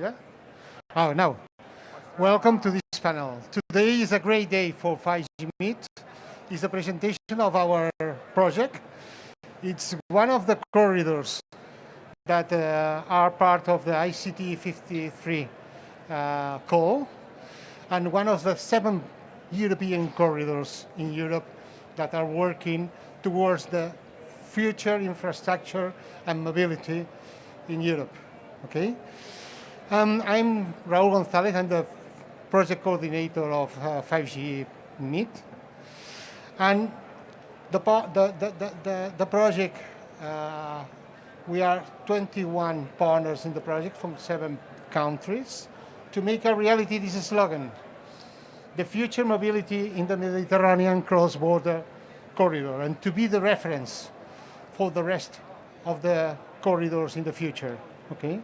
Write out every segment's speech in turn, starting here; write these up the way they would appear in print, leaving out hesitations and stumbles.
Yeah? Oh, now, welcome to this panel. Today is a great day for 5G Meet. It's a presentation of our project. It's one of the corridors that are part of the ICT 53 call, and one of the 7 European corridors in Europe that are working towards the future infrastructure and mobility in Europe. Okay? I'm Raúl González. I'm the project coordinator of 5G Meet. And the project, we are 21 partners in the project from 7 countries to make a reality this slogan: the future mobility in the Mediterranean cross-border corridor, and to be the reference for the rest of the corridors in the future. Okay.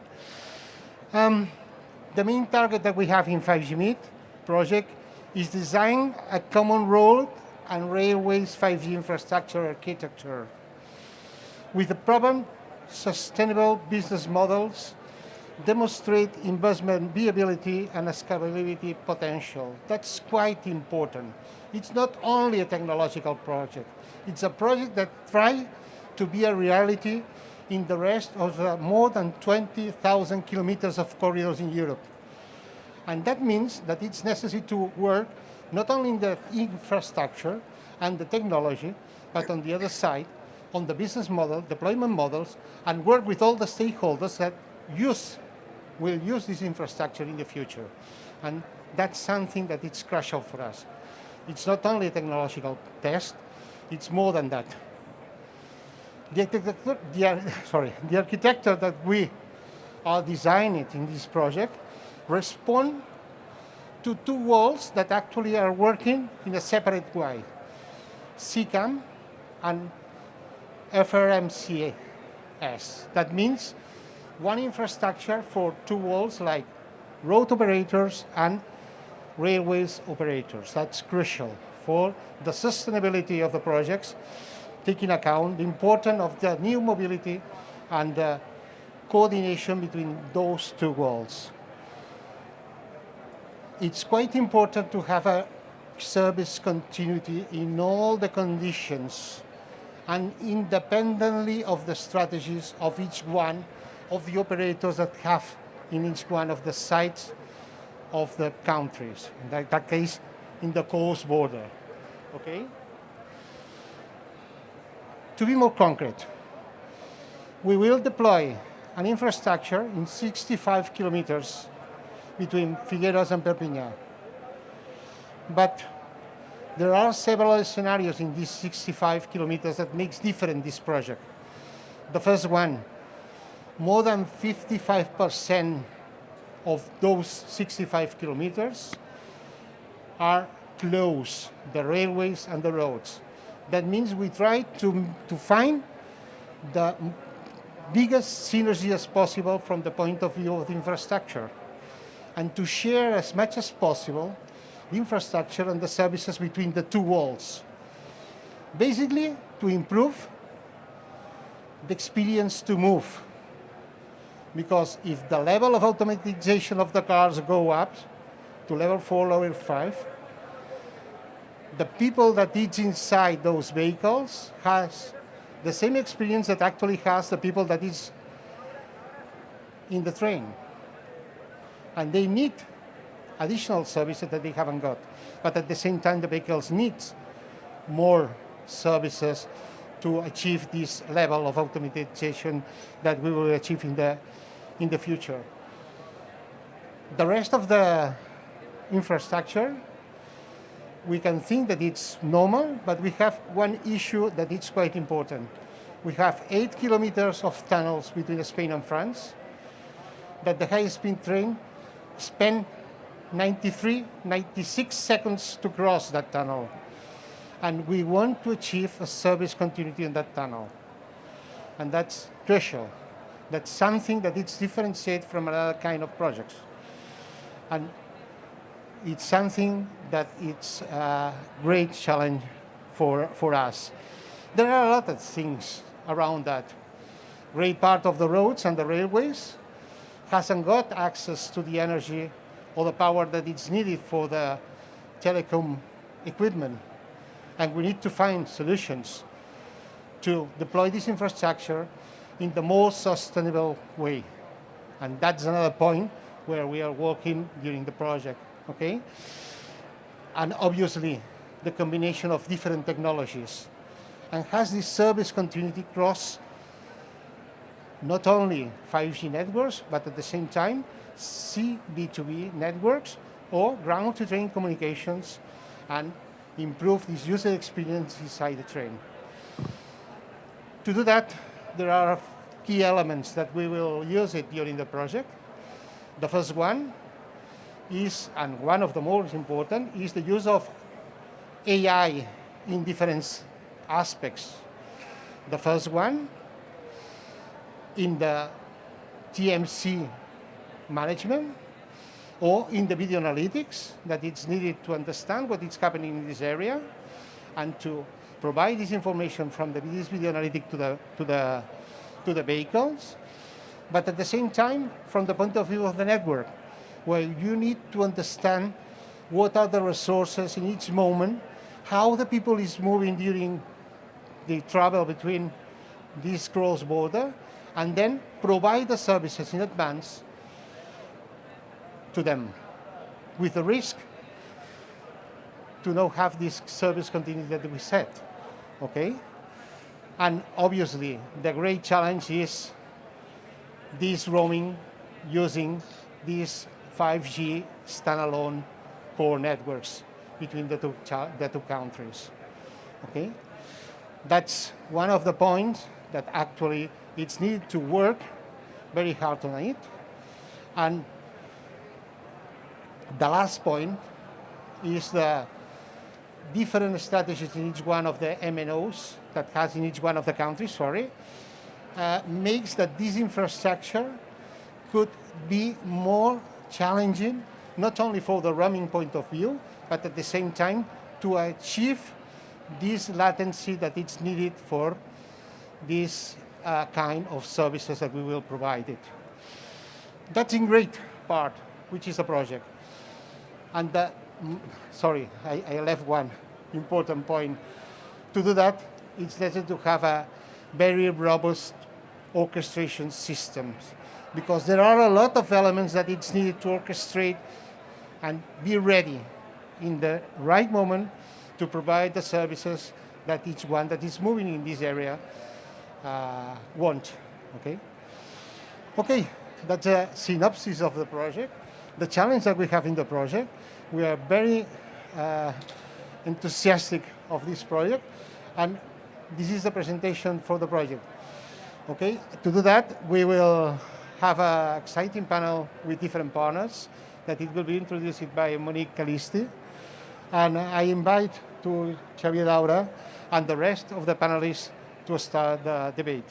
The main target that we have in 5G Meet project is design a common road and railways 5G infrastructure architecture with the proven sustainable business models, demonstrate investment viability and scalability potential. That's quite important. It's not only a technological project. It's a project that tries to be a reality in the rest of the more than 20,000 kilometers of corridors in Europe. And that means that it's necessary to work not only in the infrastructure and the technology, but on the other side, on the business model, deployment models, and work with all the stakeholders that will use this infrastructure in the future. And that's something that is crucial for us. It's not only a technological test, it's more than that. The architecture that we are designing in this project respond to 2 walls that actually are working in a separate way: CCAM and FRMCS. That means one infrastructure for 2 walls, like road operators and railways operators. That's crucial for the sustainability of the projects, taking account the importance of the new mobility and the coordination between those 2 walls. It's quite important to have a service continuity in all the conditions and independently of the strategies of each one of the operators that have in each one of the sites of the countries. In that case, in the coast border. Okay? To be more concrete, we will deploy an infrastructure in 65 kilometers between Figueras and Perpignan. But there are several scenarios in these 65 kilometers that makes different this project. The first one, more than 55% of those 65 kilometers are close, the railways and the roads. That means we try to find the biggest synergy as possible from the point of view of the infrastructure, and to share as much as possible the infrastructure and the services between the 2 walls. Basically, to improve the experience to move. Because if the level of automatization of the cars go up to level 4, level 5, the people that is inside those vehicles has the same experience that actually has the people that is in the train. And they need additional services that they haven't got. But at the same time, the vehicles need more services to achieve this level of automatization that we will achieve in the future. The rest of the infrastructure, we can think that it's normal, but we have one issue that is quite important. We have 8 kilometers of tunnels between Spain and France that the high-speed train spend 96 seconds to cross that tunnel. And we want to achieve a service continuity in that tunnel. And that's crucial. That's something that is differentiated from another kind of projects. And it's something that it's a great challenge for us. There are a lot of things around that. Great part of the roads and the railways hasn't got access to the energy or the power that is needed for the telecom equipment. And we need to find solutions to deploy this infrastructure in the most sustainable way. And that's another point where we are working during the project, okay? And obviously, the combination of different technologies and has this service continuity across not only 5G networks, but at the same time, C-B2B networks or ground-to-train communications and improve this user experience inside the train. To do that, there are key elements that we will use it during the project. The first one is, and one of the most important, is the use of AI in different aspects. The first one, in the TMC management, or in the video analytics that it's needed to understand what is happening in this area and to provide this information from this video analytic to the vehicles, but at the same time, from the point of view of the network, where you need to understand what are the resources in each moment, how the people is moving during the travel between this cross-border, and then provide the services in advance to them with the risk to not have this service continuity that we set, okay? And obviously, the great challenge is this roaming using these 5G standalone core networks between the two countries, okay? That's one of the points that actually it's needed to work very hard on it. And the last point is the different strategies in each one of the MNOs that has in each one of the countries, makes that this infrastructure could be more challenging, not only for the roaming point of view, but at the same time to achieve this latency that is needed for this kind of services that we will provide it. That's in great part, which is a project. And sorry, I left one important point. To do that, it's necessary to have a very robust orchestration systems, because there are a lot of elements that it's needed to orchestrate and be ready in the right moment to provide the services that each one that is moving in this area want, okay? Okay, that's a synopsis of the project. The challenge that we have in the project, we are very enthusiastic of this project, and this is the presentation for the project. Okay, to do that, we will have an exciting panel with different partners that it will be introduced by Monique Calisti. And I invite to Xavier Daura and the rest of the panelists to start the debate.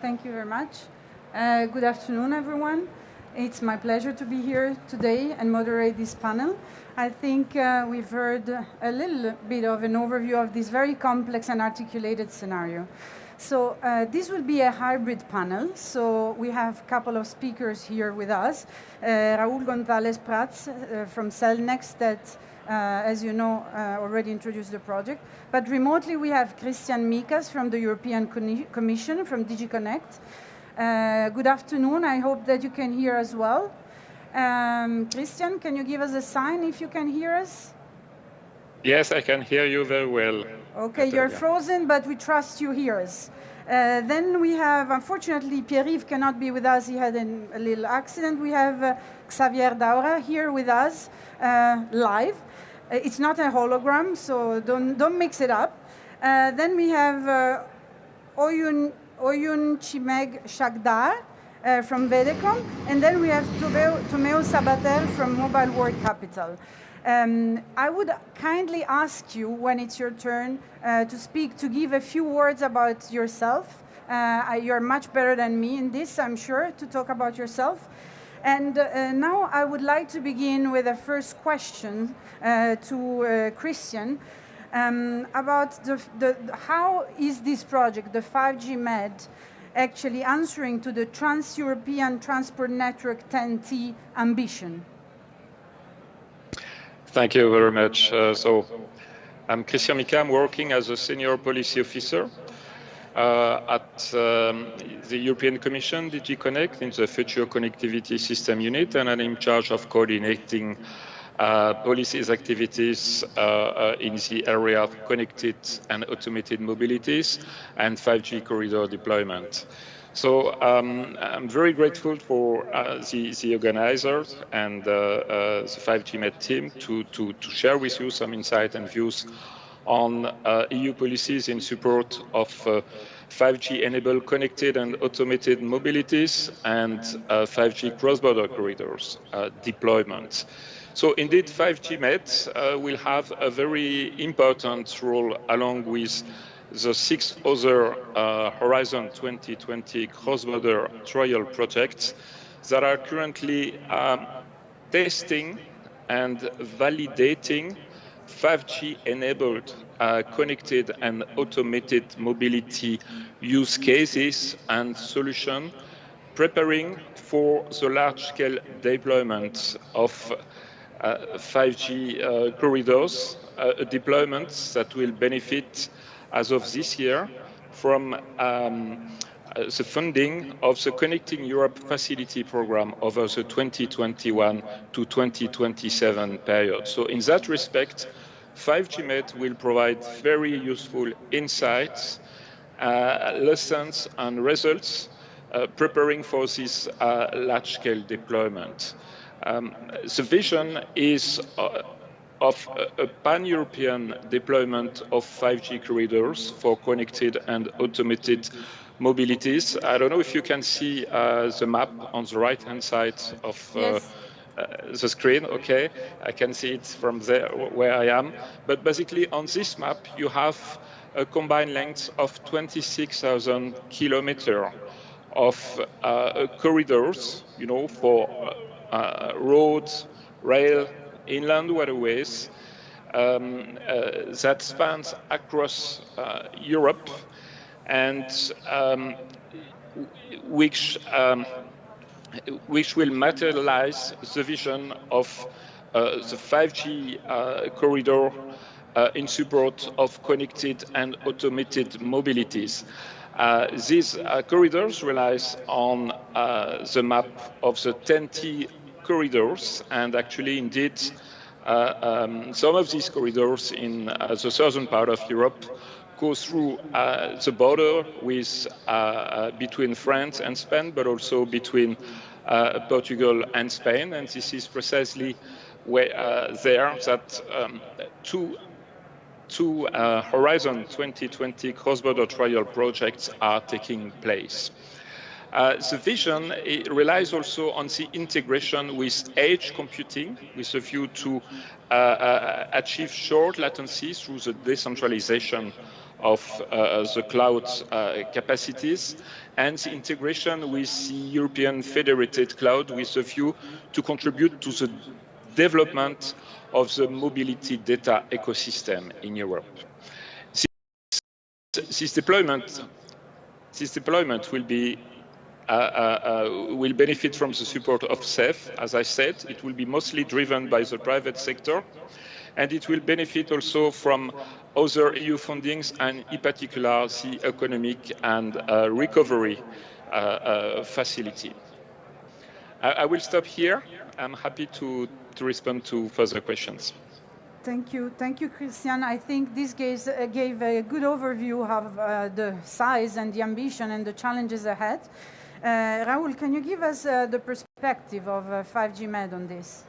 Thank you very much. Good afternoon, everyone. It's my pleasure to be here today and moderate this panel. I think we've heard a little bit of an overview of this very complex and articulated scenario. So this will be a hybrid panel. So we have a couple of speakers here with us. Raúl González Prats from Cellnex that, as you know, already introduced the project. But remotely we have Christian Mikas from the European Commission, from DigiConnect. Good afternoon. I hope that you can hear us well. Christian, can you give us a sign if you can hear us? Yes, I can hear you very well. Okay, you're frozen, but we trust you hear us. Then we have, unfortunately, Pierre-Yves cannot be with us. He had a little accident. We have Xavier Daura here with us live. It's not a hologram, so don't mix it up. Then we have Oyun Chimeg Shagdar from Vedecom, and then we have Tomeo Sabater from Mobile World Capital. I would kindly ask you, when it's your turn to speak, to give a few words about yourself. You're much better than me in this, I'm sure, to talk about yourself. And now I would like to begin with a first question to Christian about how is this project, the 5G MED, actually answering to the Trans-European Transport Network 10T ambition? Thank you very much. I'm Christian Mika. I'm working as a senior policy officer at the European Commission, DG Connect, in the Future Connectivity System Unit, and I'm in charge of coordinating policies activities in the area of connected and automated mobilities and 5G corridor deployment. So I'm very grateful for the organizers and the 5G Med team to share with you some insight and views on EU policies in support of 5G-enabled connected and automated mobilities and 5G cross-border corridors deployment. So indeed, 5G Med will have a very important role along with the 6 other Horizon 2020 cross-border trial projects that are currently testing and validating 5G-enabled connected and automated mobility use cases and solutions, preparing for the large-scale deployment of 5G corridors, deployments that will benefit as of this year from the funding of the Connecting Europe Facility Program over the 2021 to 2027 period. So in that respect, 5G Med will provide very useful insights, lessons and results preparing for this large-scale deployment. The vision is of a pan-European deployment of 5G corridors for connected and automated mobilities. I don't know if you can see the map on the right-hand side of the screen. Okay, I can see it from there where I am. But basically on this map, you have a combined length of 26,000 kilometers of corridors, for roads, rail, inland waterways that spans across Europe and which will materialize the vision of the 5G corridor in support of connected and automated mobilities. These corridors relies on the map of the 10T corridors, and actually, indeed, some of these corridors in the southern part of Europe go through the border with between France and Spain, but also between Portugal and Spain, and this is precisely where there that two Horizon 2020 cross-border trial projects are taking place. The vision relies also on the integration with edge computing, with a view to achieve short latency through the decentralization of the cloud capacities, and the integration with the European Federated Cloud with a view to contribute to the development of the mobility data ecosystem in Europe. This deployment will benefit from the support of CEF. As I said, it will be mostly driven by the private sector, and it will benefit also from other EU fundings, and in particular the economic and recovery facility. I will stop here. I'm happy to respond to further questions. Thank you, Christian. I think this gave a good overview of the size and the ambition and the challenges ahead. Raoul, can you give us the perspective of 5G Med on this?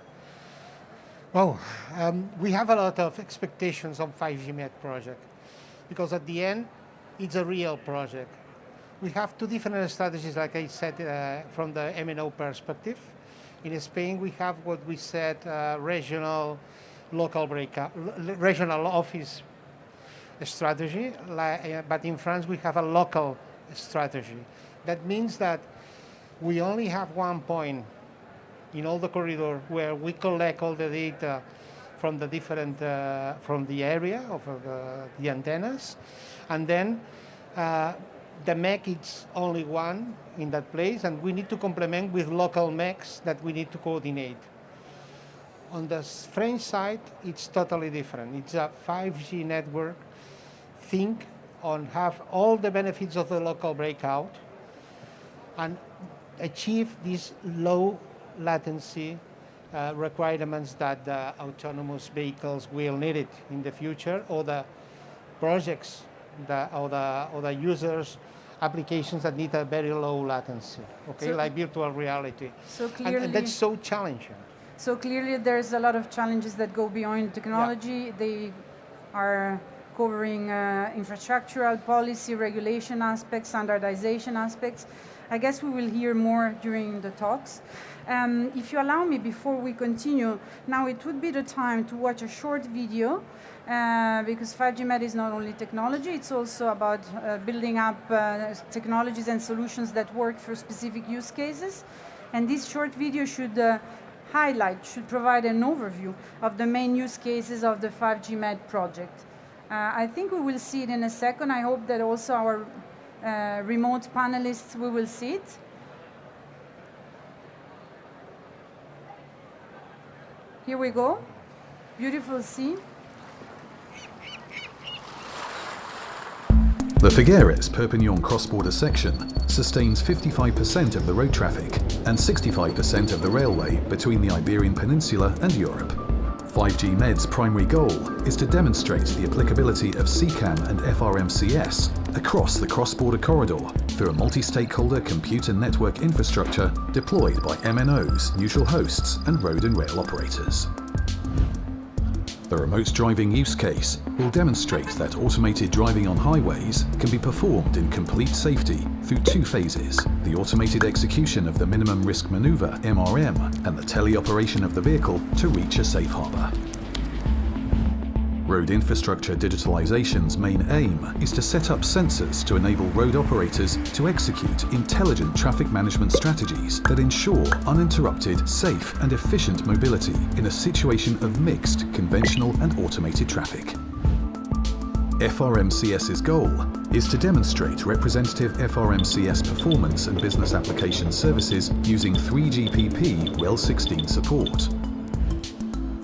Oh, we have a lot of expectations on 5G Med project, because at the end, it's a real project. We have two different strategies, like I said, from the MNO perspective. In Spain, we have what we said regional office strategy, but in France, we have a local strategy. That means that we only have one point in all the corridor where we collect all the data from the different, from the area of the antennas, and then the MEC is only one in that place, and we need to complement with local MECs that we need to coordinate. On the French side, it's totally different. It's a 5G network. Think on have all the benefits of the local breakout and achieve these low latency requirements that the autonomous vehicles will need it in the future, or the projects or the users applications that need a very low latency, okay, So- like virtual reality. So And clearly, that's so challenging. so clearly there's a lot of challenges that go beyond technology. They are covering infrastructural policy, regulation aspects, standardization aspects. I guess we will hear more during the talks. If you allow me, before we continue, now it would be the time to watch a short video because 5G Med is not only technology, it's also about building up technologies and solutions that work for specific use cases. And this short video should should provide an overview of the main use cases of the 5G Med project. I think we will see it in a second. I hope that also our remote panelists, we will see it. Here we go. Beautiful scene. The Figueres-Perpignan cross-border section sustains 55% of the road traffic and 65% of the railway between the Iberian Peninsula and Europe. 5G Med's primary goal is to demonstrate the applicability of CCAM and FRMCS across the cross-border corridor through a multi-stakeholder computer network infrastructure deployed by MNOs, neutral hosts, and road and rail operators. The remote driving use case will demonstrate that automated driving on highways can be performed in complete safety through two phases: the automated execution of the minimum risk maneuver (MRM) and the teleoperation of the vehicle to reach a safe harbor. Road infrastructure digitalization's main aim is to set up sensors to enable road operators to execute intelligent traffic management strategies that ensure uninterrupted, safe and efficient mobility in a situation of mixed, conventional and automated traffic. FRMCS's goal is to demonstrate representative FRMCS performance and business application services using 3GPP REL 16 support.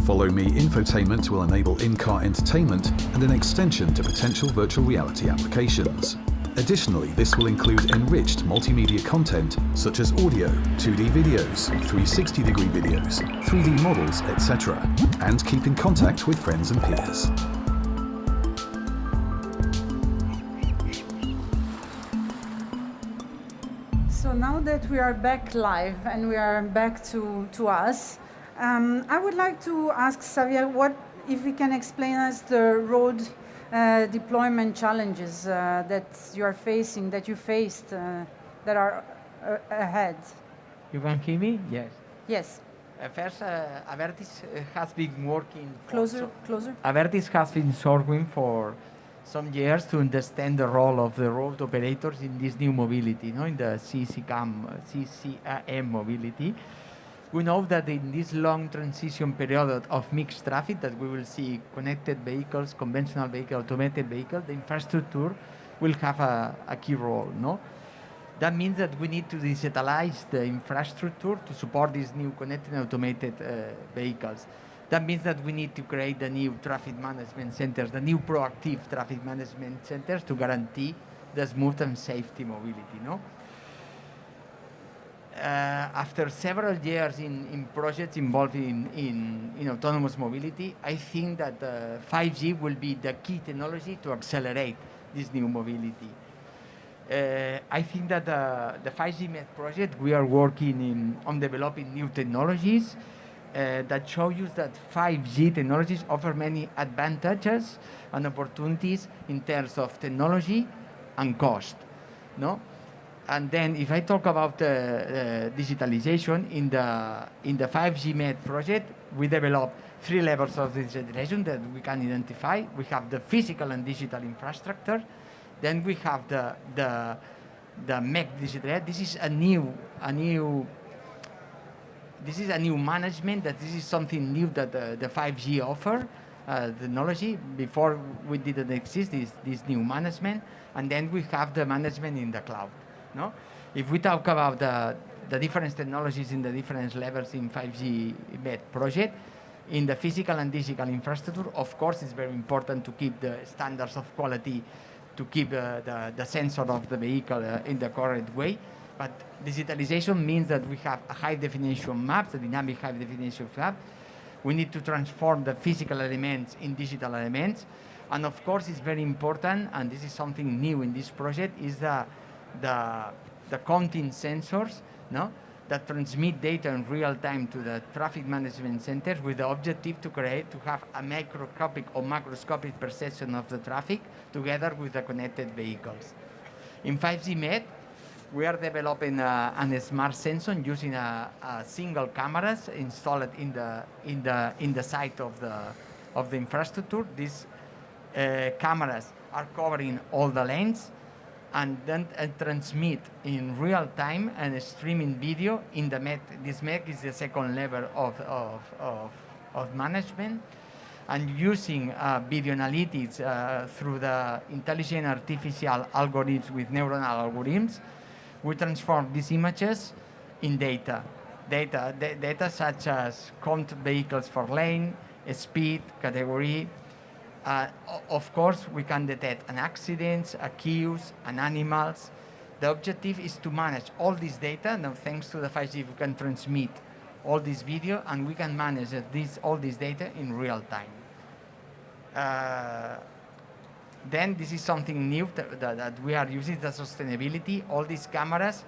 Follow Me infotainment will enable in-car entertainment and an extension to potential virtual reality applications. Additionally, this will include enriched multimedia content such as audio, 2D videos, 360-degree videos, 3D models, etc., and keep in contact with friends and peers. So now that we are back live and we are back to us, I would like to ask Xavier if we can explain us the road deployment challenges that you are facing, that you faced, that are ahead. You can hear me? Yes. Yes. First, Avertis has been working. Closer. Avertis has been working for some years to understand the role of the road operators in this new mobility, in the CCAM mobility. We know that in this long transition period of mixed traffic that we will see connected vehicles, conventional vehicle, automated vehicle, the infrastructure will have a key role. That means that we need to digitalize the infrastructure to support these new connected and automated vehicles. That means that we need to create the new traffic management centers, the new proactive traffic management centers to guarantee the smooth and safety mobility. After several years in projects involved in autonomous mobility, I think that 5G will be the key technology to accelerate this new mobility. I think that the 5G Med project, we are working on developing new technologies that show you that 5G technologies offer many advantages and opportunities in terms of technology and cost. And then if I talk about digitalization, in the 5G Med project, we developed 3 levels of digitalization that we can identify. We have the physical and digital infrastructure. Then we have the MEC digitalization. This is a new management, that this is something new that the 5G offer. technology. Before we didn't exist this new management, and then we have the management in the cloud. No, if we talk about the different technologies in the different levels in 5G MED project, in the physical and digital infrastructure, of course, it's very important to keep the standards of quality, to keep the sensor of the vehicle in the correct way. But digitalization means that we have a high definition map, the dynamic high definition map. We need to transform the physical elements in digital elements. And of course, it's very important, and this is something new in this project, is the counting sensors, no, that transmit data in real time to the traffic management centers with the objective to have a microscopic or macroscopic perception of the traffic together with the connected vehicles. In 5G MED, we are developing a smart sensor using a single cameras installed in the site of the infrastructure. These cameras are covering all the lanes, and then transmit in real time and streaming video in the MEC. This MEC is the second level of management, and using video analytics through the intelligent artificial algorithms with neuronal algorithms, we transform these images in data. Data such as count vehicles for lane, speed, category. Of course, we can detect an accidents, queues, and animals. The objective is to manage all this data. Now, thanks to the 5G, we can transmit all this video, and we can manage all this data in real time. Then this is something new that we are using, the sustainability. All these cameras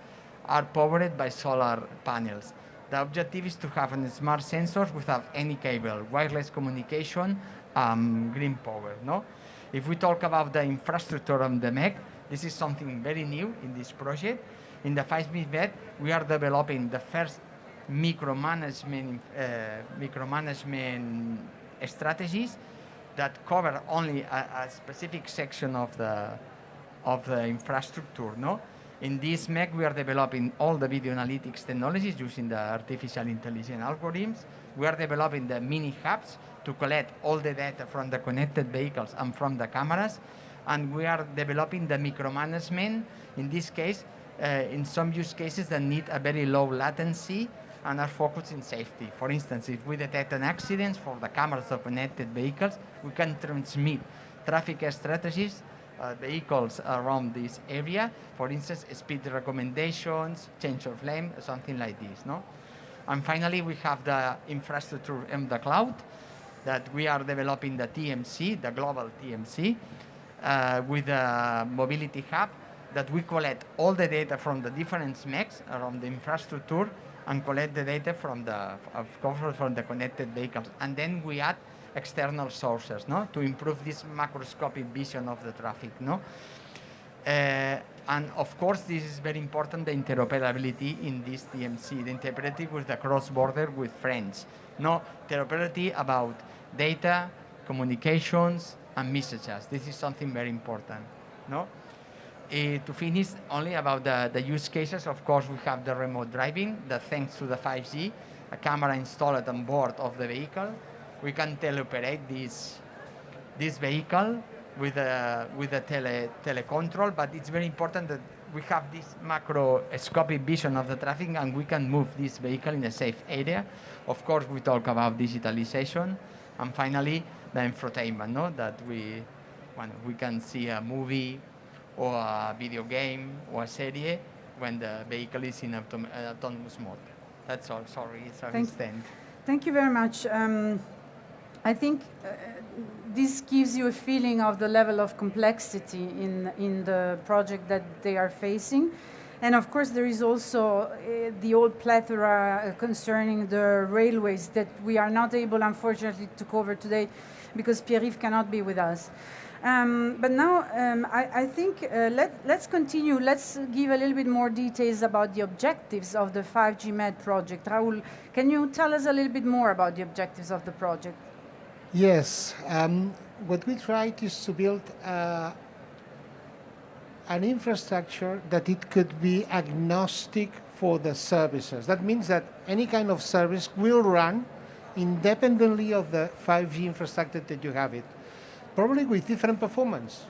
are powered by solar panels. The objective is to have smart sensors without any cable, wireless communication, green power. No, if we talk about the infrastructure on the MEC, this is something very new in this project. In the 5G MEC, we are developing the first micromanagement strategies that cover only a specific section of the infrastructure. No, in this MEC, we are developing all the video analytics technologies using the artificial intelligence algorithms. We are developing the mini hubs to collect all the data from the connected vehicles and from the cameras. And we are developing the micromanagement, in this case, in some use cases that need a very low latency and are focused in safety. For instance, if we detect an accident for the cameras of connected vehicles, we can transmit traffic strategies, vehicles around this area. For instance, speed recommendations, change of lane, something like this. No? And finally, we have the infrastructure in the cloud, that we are developing the TMC, the global TMC, with a mobility hub, that we collect all the data from the different MECs around the infrastructure and collect the data from the connected vehicles. And then we add external sources, no, to improve this macroscopic vision of the traffic. No? And of course, this is very important, the interoperability in this TMC, the interoperability with the cross-border with friends. No, interoperability about data, communications, and messages. This is something very important. No? To finish, only about the use cases, of course, we have the remote driving, that thanks to the 5G, a camera installed on board of the vehicle, we can teleoperate this vehicle with a telecontrol, but it's very important that we have this macroscopic vision of the traffic, and we can move this vehicle in a safe area. Of course, we talk about digitalization, and finally, the infotainment, no? That we can see a movie or a video game or a series when the vehicle is in autonomous mode. That's all. Sorry, it's a extent. Thank you very much. I think this gives you a feeling of the level of complexity in the project that they are facing. And of course, there is also the old plethora concerning the railways that we are not able, unfortunately, to cover today because Pierre-Yves cannot be with us. But now I think let's continue. Let's give a little bit more details about the objectives of the 5G MED project. Raul, can you tell us a little bit more about the objectives of the project? Yes. What we tried is to build an infrastructure that it could be agnostic for the services. That means that any kind of service will run independently of the 5G infrastructure that you have it, probably with different performance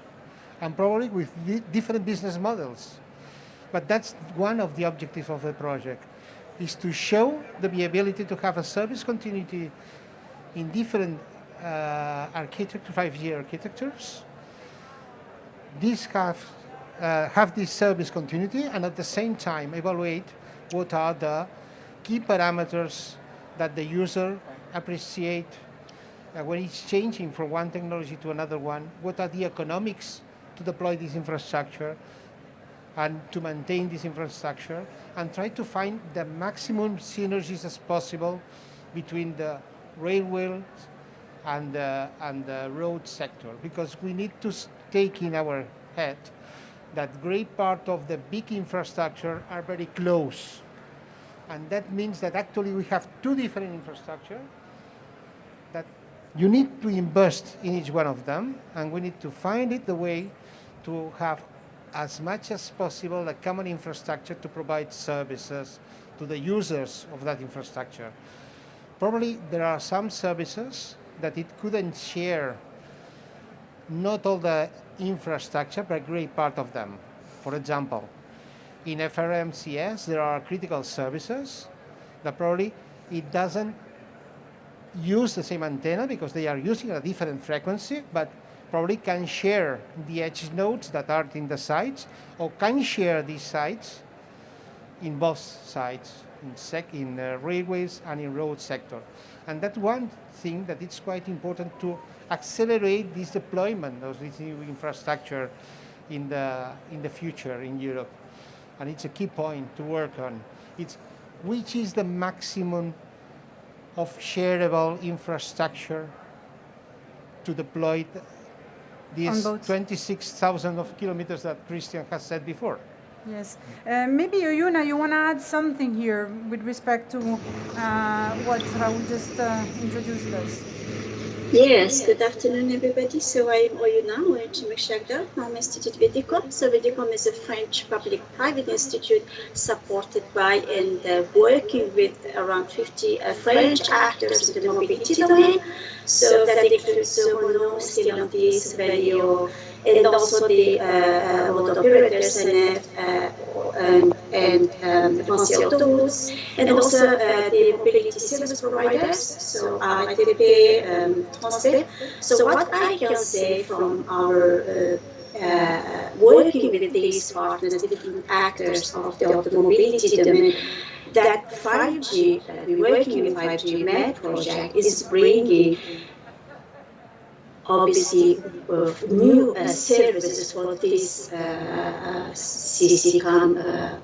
and probably with different business models. But that's one of the objectives of the project, is to show the ability to have a service continuity in different 5G architectures. These have this service continuity and at the same time evaluate what are the key parameters that the user appreciate when it's changing from one technology to another one, what are the economics to deploy this infrastructure and to maintain this infrastructure, and try to find the maximum synergies as possible between the railways and the road sector, because we need to take in our head that great part of the big infrastructure are very close. And that means that actually we have two different infrastructure that you need to invest in each one of them, and we need to find the way to have as much as possible a common infrastructure to provide services to the users of that infrastructure. Probably there are some services that it couldn't share not all the infrastructure, but a great part of them. For example, in FRMCS, there are critical services that probably it doesn't use the same antenna because they are using a different frequency, but probably can share the edge nodes that are in the sites, or can share these sites in both sides, in railways and in road sector. And that's one thing that it's quite important to accelerate this deployment of this new infrastructure in the future in Europe. And it's a key point to work on. It's which is the maximum of shareable infrastructure to deploy these 26,000 of kilometers that Christian has said before. Yes. Maybe, Oyuna, you want to add something here with respect to what Raul just introduced us? Yes, good afternoon, everybody. So I'm Oyuna, I'm a student at Vidicom. So Vidicom is a French public-private institute supported by and working with around 50 French actors in the mobility domain. So that includes Renault, Stellantis, Valeo, and also the road operators and Fancy Autoroutes, and also the mobility service providers, so RATP, Transdev. So what I can say from our working with these partners, different actors of the mobility domain, that 5G, we're working with 5G MED project is bringing obviously new services for this CCCAM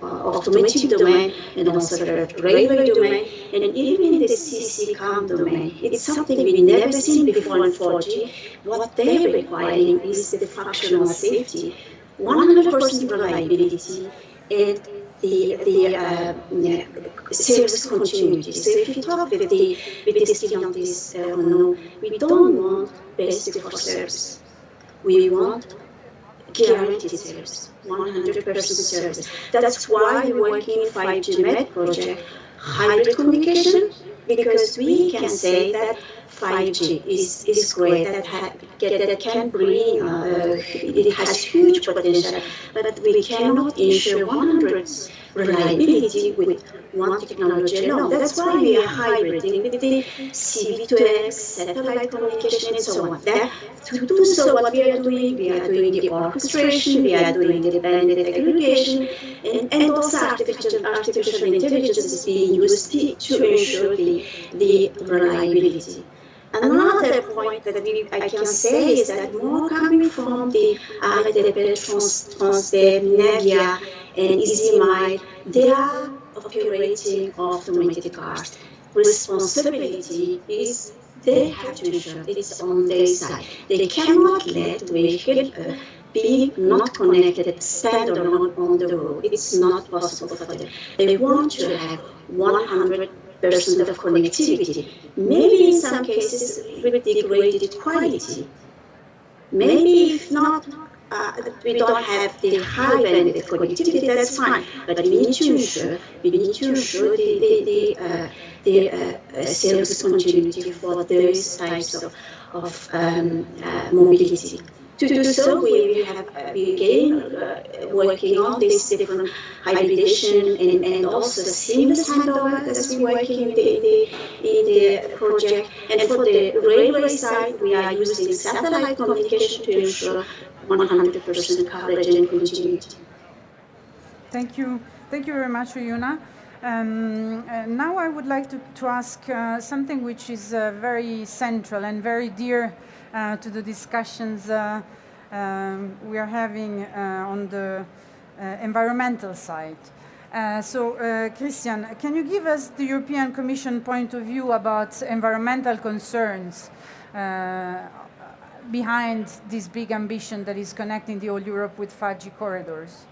automotive domain and also the railway domain, and even in the CCCAM domain. It's something we've never seen before in 4G. What they're requiring is the functional safety, 100% reliability, and the service continuity. So if you talk with the Stellantis, we don't want basic for service. We want guaranteed service, 100% service. That's why we're working 5G MED project, hybrid communication, because we can say that 5G is great, that can bring, it has huge potential, but we cannot ensure 100% reliability with one technology alone. That's why we are hybriding with the CV2X, satellite communication, and so on. To do so, what we are doing the orchestration, we are doing the bandwidth aggregation, and also artificial intelligence is being used to ensure the reliability. Another point that I can say is that more coming from the RATP, Transdev, Navia, and EasyMile, they are operating automated cars. Responsibility is they have to ensure it's on their side. They cannot let vehicle be not connected, stand alone on the road. It's not possible for them. They want to have 100% of connectivity. Maybe in some cases with degraded quality. Maybe if not we don't have the high bandwidth connectivity, that's fine. But we need to ensure the service continuity for those types of mobility. To do so, we again working on this different hybridization and also seamless handover that's been working in the project. And for the railway side, we are using satellite communication to ensure 100% coverage and continuity. Thank you very much, Uyuna. Now I would like to ask something which is very central and very dear to the discussions we are having on the environmental side. Christian, can you give us the European Commission point of view about environmental concerns behind this big ambition that is connecting the whole Europe with 5G corridors?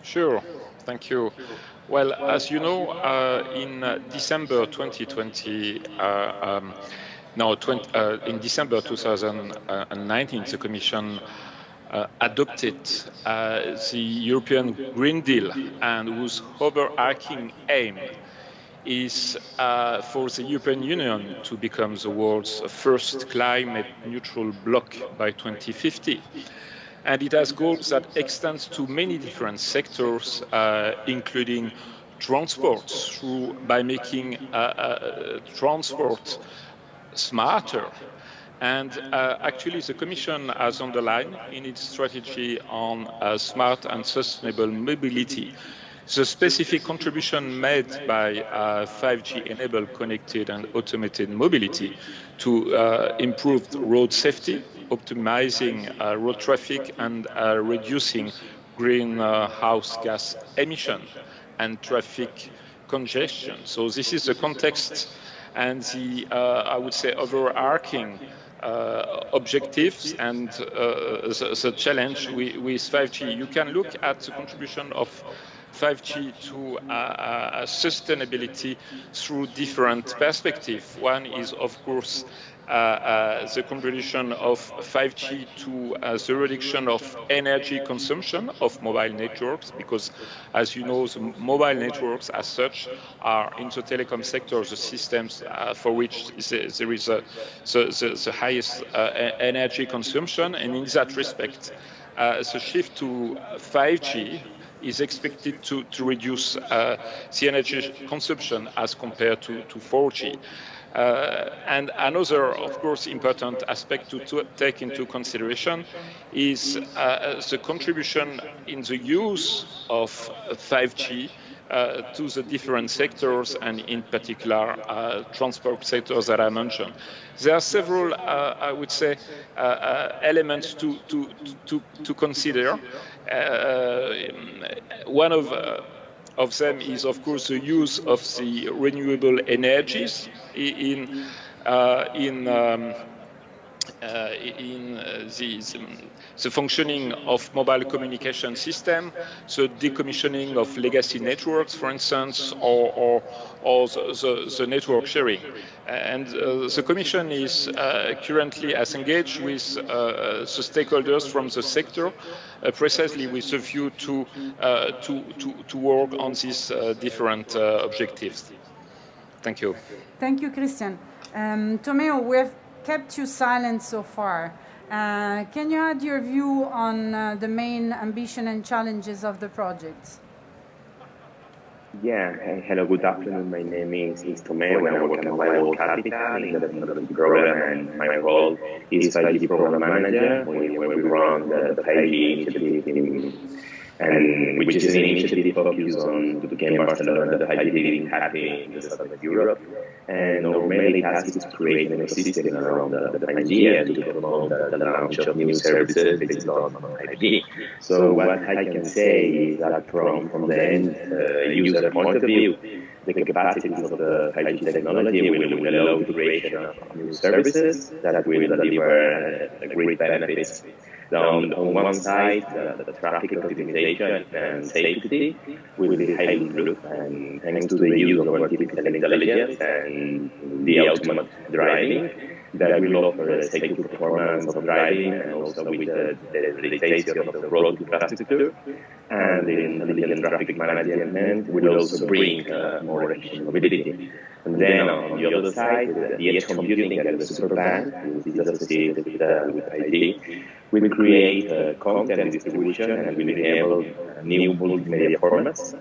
Sure, thank you. Well, as you know, in December 2020, in December 2019, the Commission adopted the European Green Deal, and whose overarching aim is for the European Union to become the world's first climate-neutral bloc by 2050. And it has goals that extend to many different sectors, including transport, by making transport smarter. And actually, the Commission has underlined in its strategy on smart and sustainable mobility the specific contribution made by 5G-enabled connected and automated mobility to improve road safety, optimizing road traffic, and reducing greenhouse gas emission and traffic congestion. So this is the context and the, I would say, overarching objectives and the challenge with 5G. You can look at the contribution of 5G to sustainability through different perspectives. One is, of course, the contribution of 5G to the reduction of energy consumption of mobile networks, because, as you know, the mobile networks as such are in the telecom sector the systems for which there is the highest energy consumption. And in that respect, the shift to 5G is expected to reduce the energy consumption as compared to 4G. And another, of course, important aspect to take into consideration is the contribution in the use of 5G to the different sectors, and in particular transport sectors that I mentioned. There are several, I would say, elements to consider. One of them is, of course, the use of the renewable energies in the functioning of mobile communication system, so decommissioning of legacy networks, for instance, or the network sharing. And the Commission is currently as engaged with the stakeholders from the sector, precisely with a view to work on these different objectives. Thank you. Thank you, Christian. Tomeo, we have kept you silent so far. Can you add your view on the main ambition and challenges of the projects? Yeah, hello, good afternoon. My name is Tomeo, and I work at Mobile Capital in the development program, and my role is 5G program manager, where we run the 5G initiative, and which is an initiative focused on MWC Barcelona, the 5G happening in the south of Europe. And our main task is to create an ecosystem around the 5G and to promote the launch of new services based on 5G. So what I can say is that from the end user point of view, the capacities of the 5G technology will allow the creation of new services that will deliver great benefits On one side, the traffic optimization and safety will be highly improved, and thanks to the use of artificial intelligence and the automated driving, that will offer a safer performance of driving, and also with the digitalization of the road infrastructure. And the intelligent traffic management will also bring more efficient mobility. And then on the other side, the edge computing and the superband, which is associated with IT, will create content distribution and will enable new multimedia formats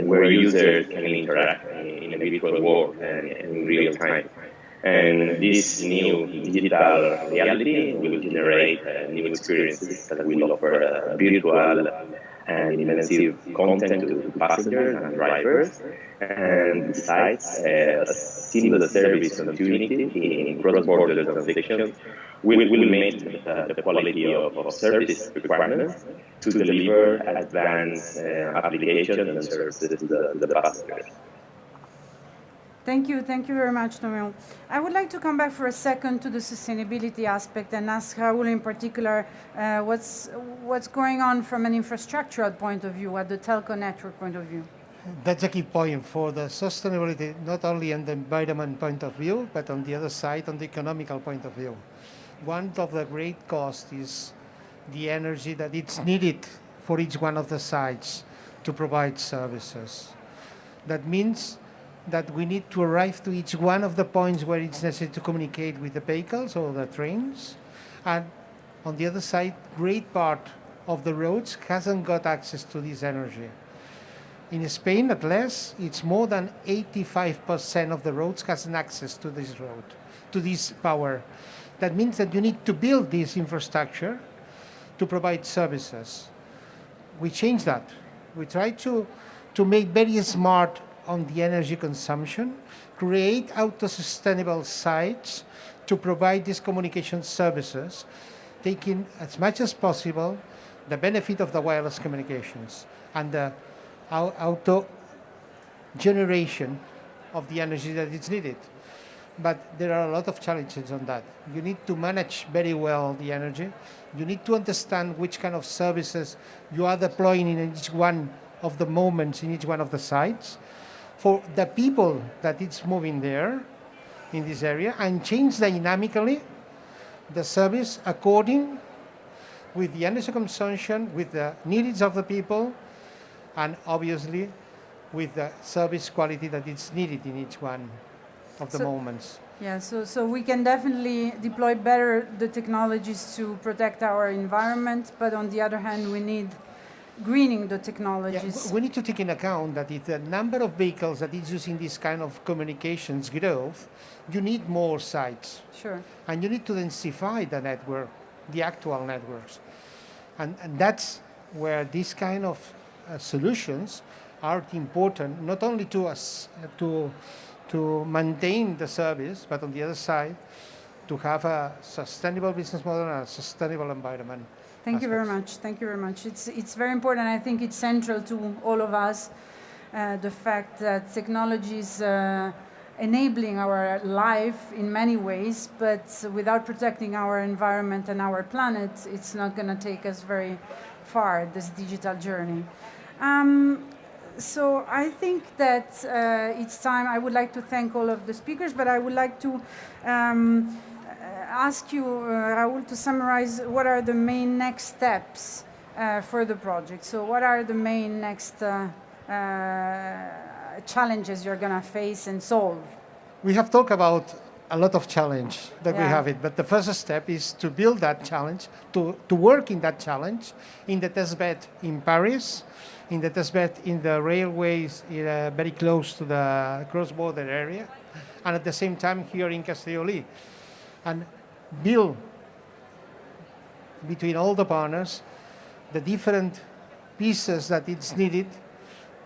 where users can interact in a virtual world and in real time. And this new digital reality will generate new experiences that will offer virtual and immersive content to passengers and drivers, and besides, a seamless service continuity in cross-border transactions will meet the quality of service requirements to deliver advanced applications and services to the passengers. Thank you very much, Tomeo. I would like to come back for a second to the sustainability aspect and ask Raul in particular what's going on from an infrastructural point of view, at the telco network point of view. That's a key point for the sustainability, not only on the environment point of view, but on the other side, on the economical point of view. One of the great costs is the energy that it's needed for each one of the sites to provide services. That means that we need to arrive to each one of the points where it's necessary to communicate with the vehicles or the trains. And on the other side, great part of the roads hasn't got access to this energy. In Spain, at least, it's more than 85% of the roads hasn't access to this road, to this power. That means that you need to build this infrastructure to provide services. We change that. We try to make very smart on the energy consumption, create auto-sustainable sites to provide these communication services, taking as much as possible the benefit of the wireless communications and the auto-generation of the energy that is needed. But there are a lot of challenges on that. You need to manage very well the energy. You need to understand which kind of services you are deploying in each one of the moments in each one of the sites for the people that it's moving there in this area, and change dynamically the service according with the energy consumption, with the needs of the people, and obviously with the service quality that is needed in each one of the moments. Yeah, so we can definitely deploy better the technologies to protect our environment, but on the other hand, we need greening the technologies. Yeah, we need to take into account that if the number of vehicles that is using this kind of communications growth, you need more sites. Sure. And you need to densify the network, the actual networks. And that's where these kind of solutions are important, not only to us to maintain the service, but on the other side, to have a sustainable business model and a sustainable environment. Thank you very much. Thank you very much. It's very important. I think it's central to all of us, the fact that technology is enabling our life in many ways, but without protecting our environment and our planet, it's not going to take us very far, this digital journey. So I think that it's time. I would like to thank all of the speakers, but I would like to ask you, Raul, to summarize what are the main next steps for the project. So what are the main next challenges you're going to face and solve? We have talked about a lot of challenge that we have it, but the first step is to build that challenge, to work in that challenge in the testbed in Paris, in the testbed in the railways very close to the cross-border area, and at the same time here in Castellolí, and build between all the partners the different pieces that it's needed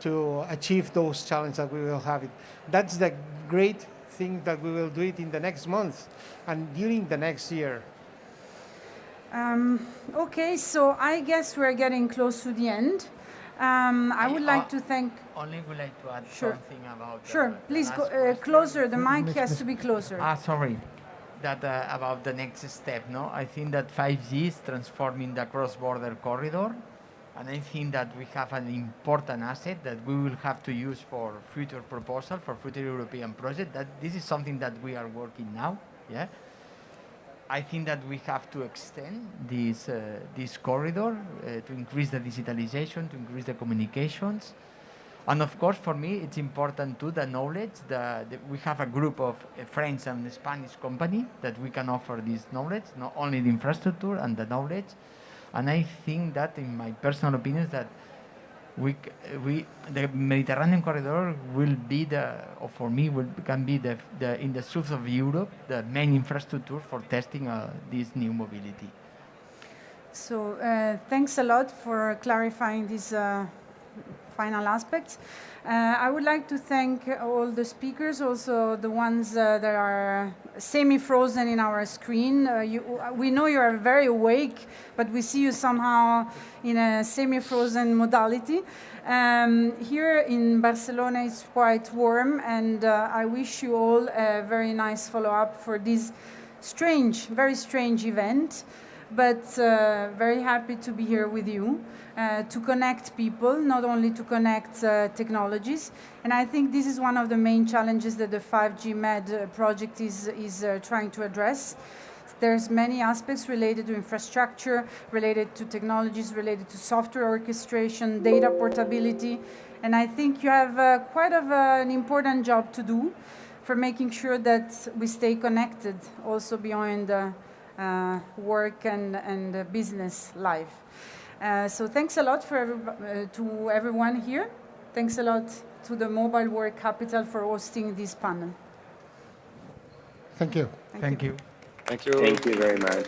to achieve those challenges that we will have it. That's the great thing that we will do it in the next month and during the next year. Okay, so I guess we're getting close to the end. I would like to thank... Only would like to add something about... Sure, please go closer. The mic has to be closer. Sorry. that about the next step. No, I think that 5G is transforming the cross-border corridor, and I think that we have an important asset that we will have to use for future proposal, for future European project. That this is something that we are working now. Yeah. I think that we have to extend this corridor to increase the digitalization, to increase the communications. And of course, for me, it's important too, the knowledge. We have a group of French and Spanish company that we can offer this knowledge, not only the infrastructure and the knowledge. And I think that, in my personal opinion, that the Mediterranean corridor will be for me, can be in the south of Europe, the main infrastructure for testing this new mobility. So thanks a lot for clarifying these final aspects. I would like to thank all the speakers, also the ones that are semi-frozen in our screen. We know you are very awake, but we see you somehow in a semi-frozen modality. Here in Barcelona it's quite warm, and I wish you all a very nice follow-up for this strange, very strange event, but very happy to be here with you. To connect people, not only to connect technologies. And I think this is one of the main challenges that the 5G Med project is trying to address. There's many aspects related to infrastructure, related to technologies, related to software orchestration, data portability. And I think you have quite an important job to do for making sure that we stay connected also beyond work and business life. So thanks a lot to everyone here. Thanks a lot to the Mobile World Capital for hosting this panel. Thank you. Thank you. Thank you. Thank you very much.